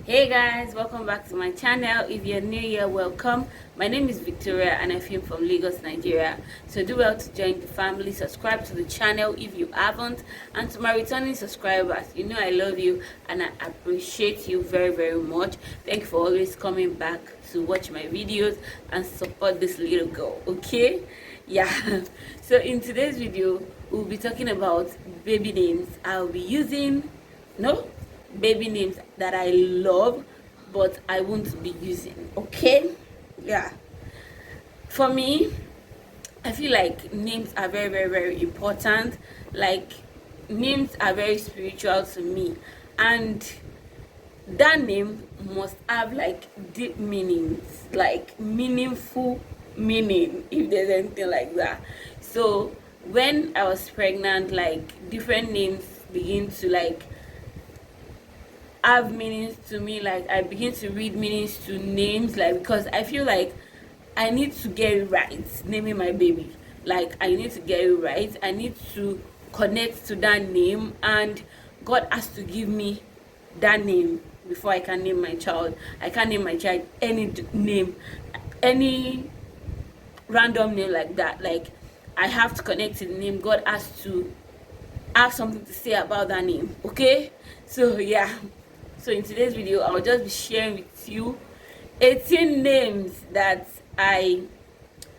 Hey guys, welcome back to my channel. If you're new here, welcome. My name is Victoria and I film from Lagos, Nigeria. So do well to join the family, subscribe to the channel if you haven't, and to my returning subscribers, you know I love you and I appreciate you very much. Thank you for always coming back to watch my videos and support this little girl, okay? Yeah. So in today's video, we'll be talking about baby names. I'll be using baby names that I love but I won't be using, okay? Yeah, for me, I feel like names are very important. Like, names are very spiritual to me, and that name must have like deep meanings, like meaningful meaning, if there's anything like that. So when I was pregnant, like different names begin to like have meanings to me. Like, I begin to read meanings to names, like, because I feel like I need to get it right naming my baby. Like, I need to get it right, I need to connect to that name, and God has to give me that name before I can name my child. I can't name my child any name, any random name like that. Like, I have to connect to the name. God has to have something to say about that name, okay? So yeah, so in today's video I'll just be sharing with you 18 names that I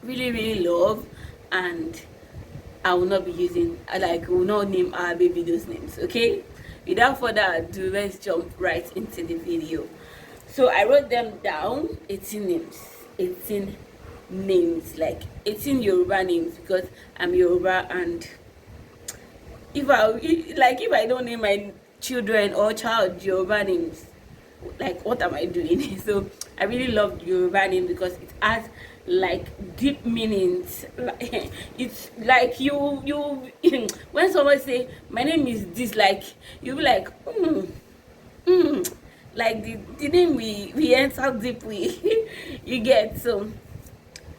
really love, and I will not be using, like, will not name our baby those names, okay? Without further ado, let's jump right into the video. So I wrote them down, 18 names, 18 names, like 18 Yoruba names, because I'm Yoruba, and if I don't name my children or child Yoruba names, like, what am I doing? So I really love Yoruba name because it has like deep meanings. It's like you when someone say my name is this, like, you be like like the name we enter deeply. You get. So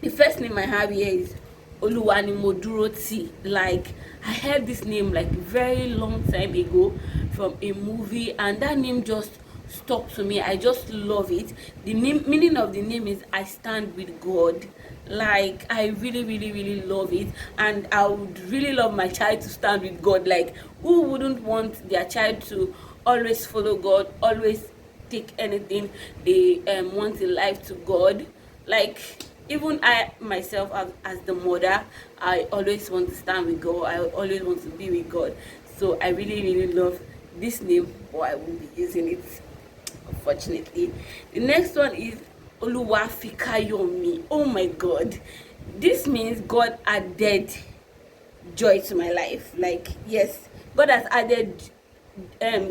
the first name I have here is Oluwanimoduroti. Like, I heard this name like very long time ago from a movie, and that name just stuck to me. I just love it. The name, meaning of the name is I stand with God. Like, I really love it, and I would really love my child to stand with God. Like, who wouldn't want their child to always follow God, always take anything they want in life to God? Like, even I myself, as the mother, I always want to stand with God. I always want to be with God. So I really love this name, but I won't be using it, unfortunately. The next one is Oluwafikayomi. Oh my God, this means God added joy to my life. Like, yes, God has added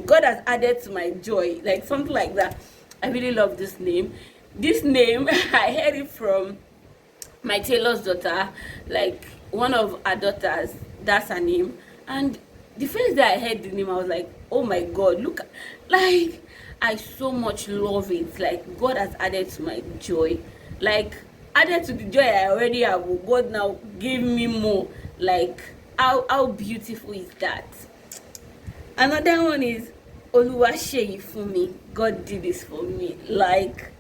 God has added to my joy, like something like that. I really love this name. This name I heard it from my tailor's daughter. Like, one of her daughters, that's her name. And the first day I heard the name, I was like, oh my God, look, like, I so much love it. Like, God has added to my joy, like, added to the joy I already have. God now give me more. Like, how beautiful is that? Another one is Oluwaseyi Fumi. God did this for me. Like,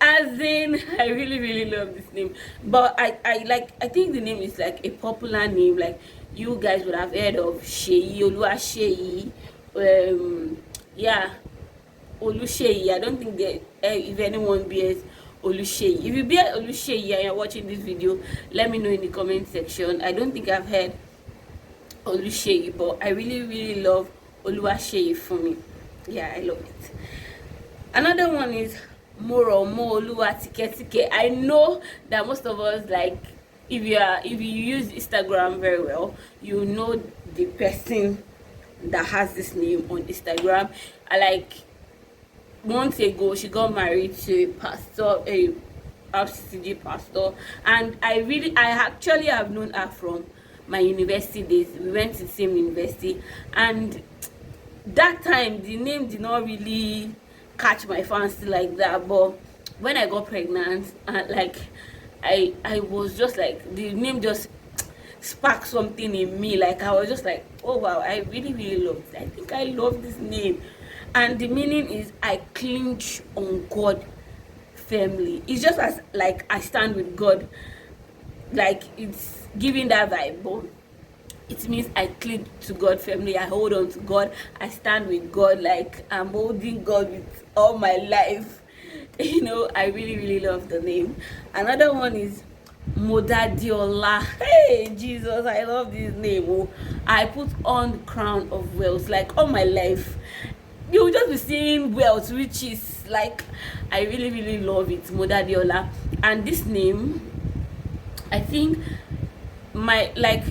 as in, I really love this name. But I think the name is like a popular name. Like, you guys would have heard of Sheyi, Oluwaseyi. Yeah, Oluseyi. I don't think that if anyone bears Oluseyi. If you bear Oluseyi and you're watching this video, let me know in the comment section. I don't think I've heard Oluseyi, but I really love Oluwaseyi Fumi. Yeah, I love it. Another one is Moro Oluwa Tike. I know that most of us, like, if you use Instagram very well, you know the person that has this name on Instagram. Like, months ago she got married to a pastor, a RCCG pastor, and I actually have known her from my university days. We went to the same university, and that time the name did not really catch my fancy like that. But when I got pregnant, like, I was just like, the name just sparked something in me. Like, I was just like, oh wow, I really love it. I think I love this name. and the meaning is I cling on God firmly. It's just as like I stand with God, like it's giving that vibe, but it means I cling to God firmly. I hold on to God. I stand with God, like I'm holding God with all my life. I really, really love the name. Another one is Modadiola. Hey, Jesus, I love this name. Oh, I put on the crown of wealth, like all my life. You will just be seeing wealth, riches. Like, I really, really love it, Modadiola. And this name, I think my like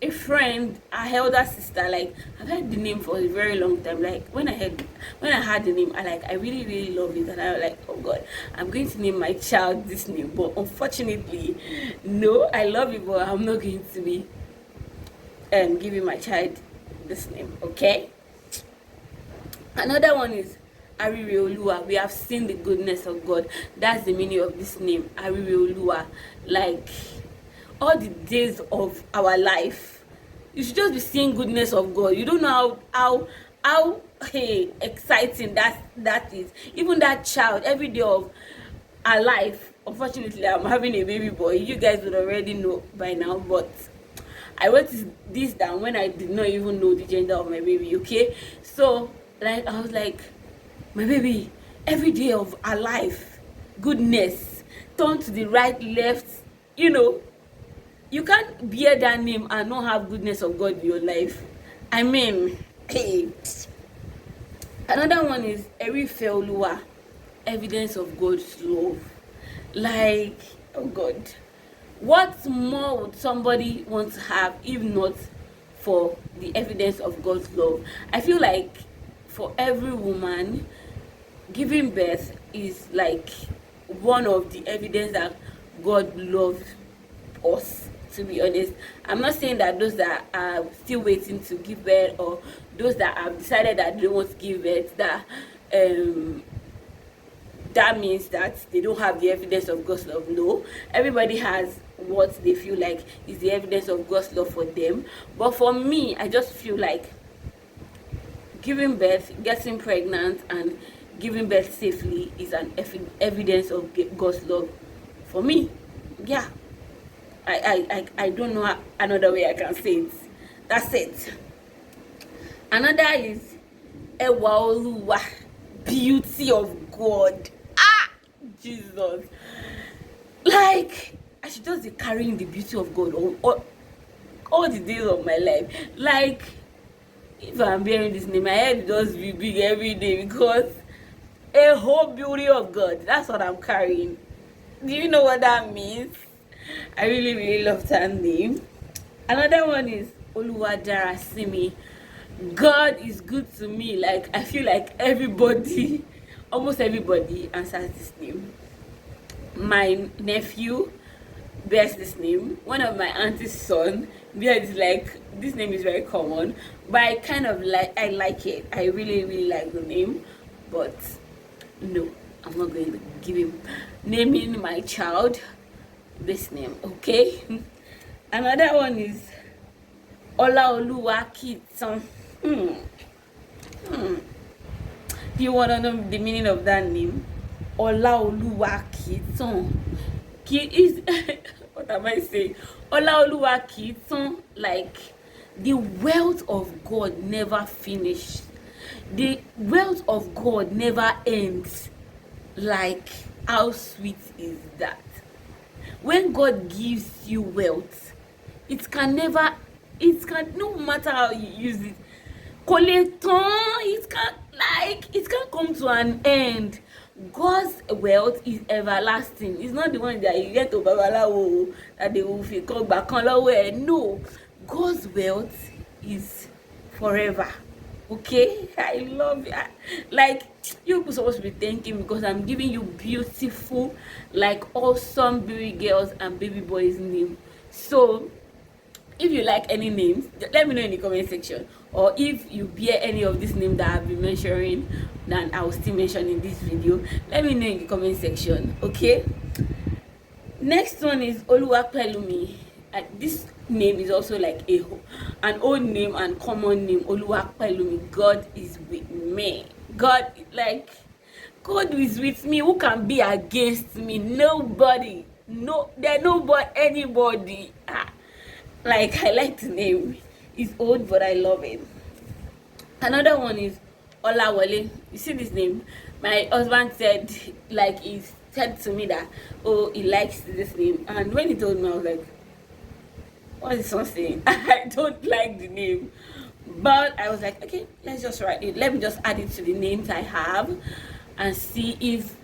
a friend, her elder sister, like I've heard the name for a very long time. Like when I had the name, I really, really love it, and I was like, oh God, I'm going to name my child this name. But unfortunately, no, I love it, but I'm not going to be giving my child this name. Okay. Another one is Arireolua. We have seen the goodness of God. That's the meaning of this name, Arireolua. Like all the days of our life, you should just be seeing goodness of God. You don't know how hey, exciting that is. Even that child, every day of our life. Unfortunately, I'm having a baby boy. You guys would already know by now, but I wrote this down when I did not even know the gender of my baby. Okay, so like I was like, my baby, every day of our life, goodness, turn to the right, left, you can't bear that name and not have goodness of God in your life. I mean, hey. Another one is Erifeoluwa, evidence of God's love. Like, oh God, what more would somebody want to have if not for the evidence of God's love? I feel like for every woman, giving birth is like one of the evidence that God loved us, to be honest. I'm not saying that those that are still waiting to give birth, or those that have decided that they don't want to give birth, that means that they don't have the evidence of God's love. No, everybody has what they feel like is the evidence of God's love for them. But for me, I just feel like giving birth, getting pregnant, and giving birth safely is an evidence of God's love for me. Yeah, I don't know another way I can say it. That's it. Another is Ewaoluwa, beauty of God. Jesus, like I should just be carrying the beauty of God all the days of my life. Like if I'm bearing this name, my head will just be big every day, because a whole beauty of God, that's what I'm carrying. Do you know what that means? I really, really love that name. Another one is Oluwadarasimi. God is good to me. Like I feel like everybody, almost everybody answers this name. My nephew bears this name. One of my auntie's son bears, like, this name is very common, but I like it. I really, really like the name, but no, I'm not going to give him naming my child this name. Okay. Another one is Olaoluwa Kitan. Do you want to know the meaning of that name? Olaoluwa Kitan. Is what am I saying? Olaoluwa Kitan, like the wealth of God never finishes. The wealth of God never ends. Like, how sweet is that? When God gives you wealth, it can, no matter how you use it, it can't come to an end. God's wealth is everlasting. It's not the one that you get to babalawo that they will feel called back on. No, God's wealth is forever. Okay, I love it. Like, you people supposed to be thanking me because I'm giving you beautiful, like awesome baby girls and baby boys name. So if you like any names, let me know in the comment section, or if you bear any of these names that I've been mentioning that I will still mention in this video, let me know in the comment section. Okay, next one is Oluwapelumi. This name is also like an old name and common name. Oluwapelumi, God is with me. God, like, God is with me. Who can be against me? Nobody. No, there's nobody, anybody. Like, I like the name. It's old, but I love it. Another one is Olawale. You see this name? My husband said, like, he said to me that, oh, he likes this name. And when he told me, I was like, what is this saying? I don't like the name. But I was like, okay, let's just write it. Let me just add it to the names I have and see if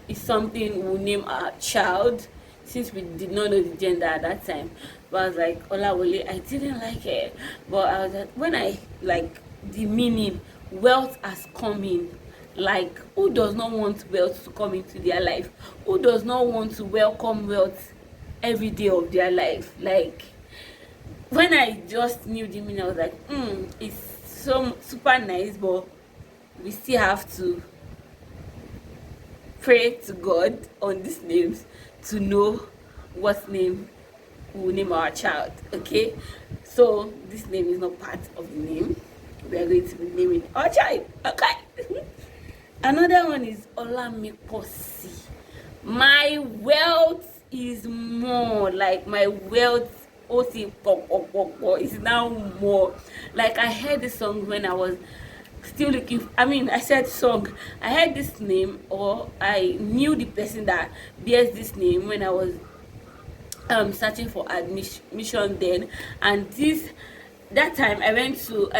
it's something we'll name our child, since we did not know the gender at that time. But I was like, Olawale, I didn't like it. But I was like, when I like the meaning, wealth has come in. Like, who does not want wealth to come into their life? Who does not want to welcome wealth every day of their life? Like, when I just knew the meaning, I was like, it's so super nice, but we still have to pray to God on these names to know what name we will name our child. Okay, so this name is not part of the name we are going to be naming our child. Okay. Another one is Olamiposi. My wealth is more. Like, my wealth is now more. Like, I heard this song when I was still looking. I said song. I heard this name, or I knew the person that bears this name when I was searching for admission then. And that time I went to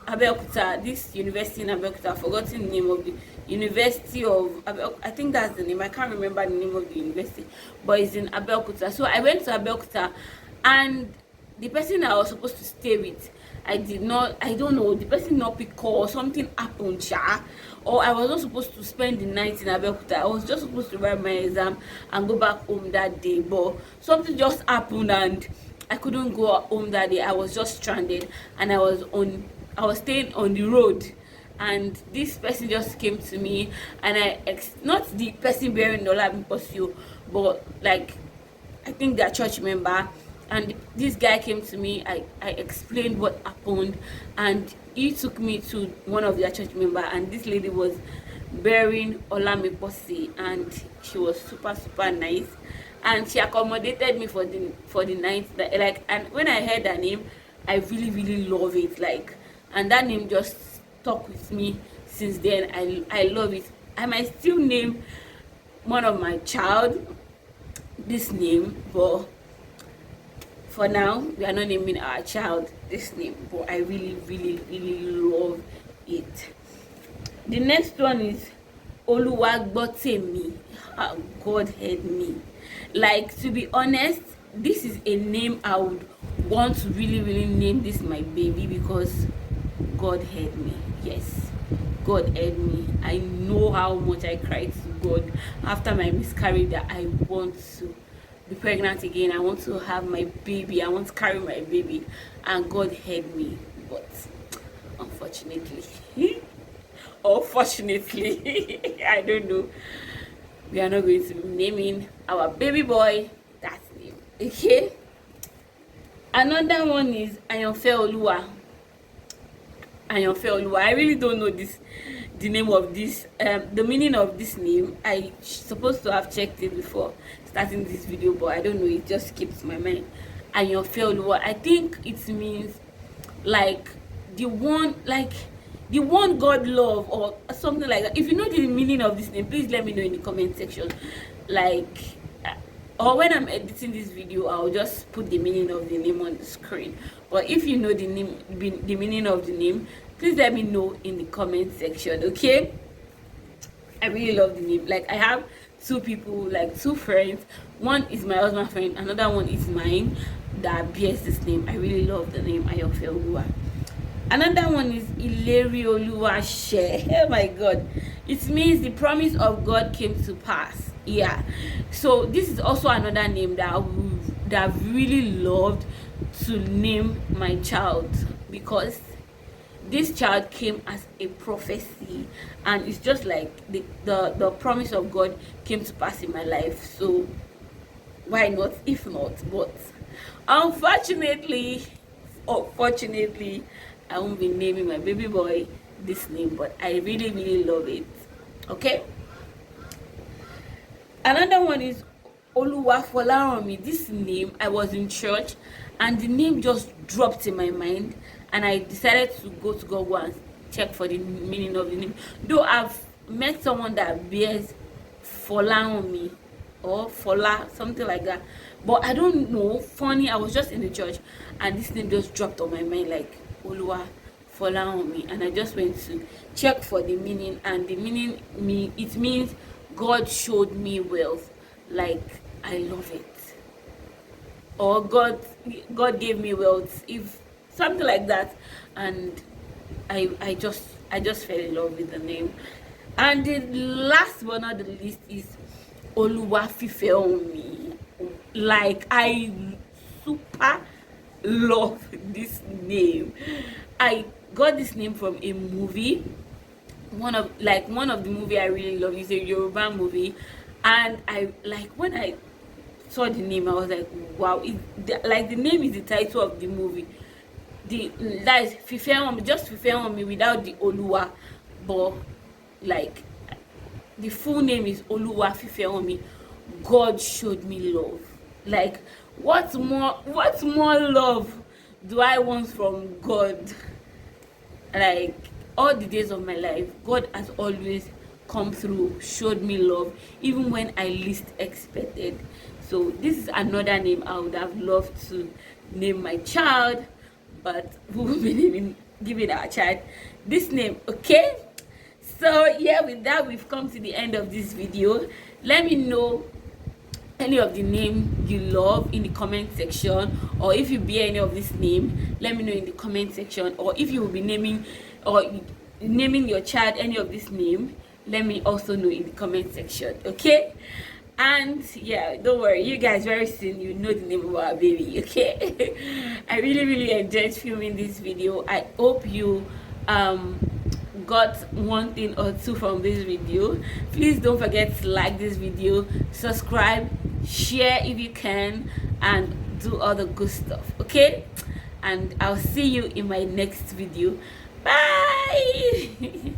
Abeokuta, this university in Abeokuta. I've forgotten the name of the University of I think that's the name. I can't remember the name of the university, but it's in Abeokuta. So I went to Abeokuta, and the person I was supposed to stay with, I don't know, the person not pick call, something happened, or I was not supposed to spend the night in Abeokuta. I was just supposed to write my exam and go back home that day, but something just happened and I couldn't go home that day. I was just stranded, and I was staying on the road, and this person just came to me, and not the person bearing the Olamiposi, but like, I think they're church member, and this guy came to me. I explained what happened, and he took me to one of their church member, and this lady was bearing Olamiposi, and she was super nice, and she accommodated me for the night. Like, and when I heard her name, I really love it. Like, and that name just stuck with me since then. I love it. I might still name one of my child this name, but for now we are not naming our child this name. But I really love it. The next one is Oluwagbotemi. God help me. Like, to be honest, this is a name I would want to really name this my baby, because God help me. Yes, God help me. I know how much I cried to God after my miscarriage that I want to be pregnant again. I want to have my baby. I want to carry my baby, and God help me. But unfortunately, I don't know, we are not going to be naming our baby boy that name. Okay. Another one is Ayanfe Oluwa. I really don't know the name of this, the meaning of this name. I supposed to have checked it before starting this video, but I don't know, it just skipped my mind. Ayanfe Oluwa, I think it means like the one God love, or something like that. If you know the meaning of this name, please let me know in the comment section. Like, or when I'm editing this video, I'll just put the meaning of the name on the screen. But if you know the meaning of the name, please let me know in the comment section. Okay, I really love the name. Like, I have two people, like two friends. One is my husband's friend, another one is mine, that bears this name. I really love the name Ayanfe Oluwa. Another one is Ileri Oluwase. Oh my God, it means the promise of God came to pass. Yeah, so this is also another name that I've really loved to name my child, because this child came as a prophecy, and it's just like the promise of God came to pass in my life. So why not? If not, but unfortunately, I won't be naming my baby boy this name, but I really love it. Okay, another one is Oluwafolaranmi. This name, I was in church and the name just dropped in my mind, and I decided to go to Google and check for the meaning of the name. Though I've met someone that bears Folaranmi or Fola, something like that, but I don't know. Funny, I was just in the church and this name just dropped on my mind, like Oluwa Folaranmi, and I just went to check for the meaning, and the meaning it means God showed me wealth. Like, I love it. Or God gave me wealth, if something like that. And I just fell in love with the name. And the last but not the least is Oluwafifeomi. Like, I super love this name. I got this name from a movie. One of the movie I really love is a Yoruba movie, and I like when I saw the name, I was like, wow, like the name is the title of the movie. That is Fifeomi, just Fifeomi without the Oluwa, but like the full name is Oluwafifeomi. God showed me love. Like, what more love do I want from God? Like, all the days of my life, God has always come through, showed me love, even when I least expected. So this is another name I would have loved to name my child, but we will be giving our child this name. Okay, so yeah, with that, we've come to the end of this video. Let me know any of the name you love in the comment section, or if you bear any of this name, let me know in the comment section. Or if you will be naming your child any of this name, let me also know in the comment section. Okay, and yeah, don't worry, you guys, very soon you know the name of our baby. Okay, I really enjoyed filming this video. I hope you got one thing or two from this video. Please don't forget to like this video, subscribe, share if you can, and do all the good stuff. Okay, and I'll see you in my next video. Bye.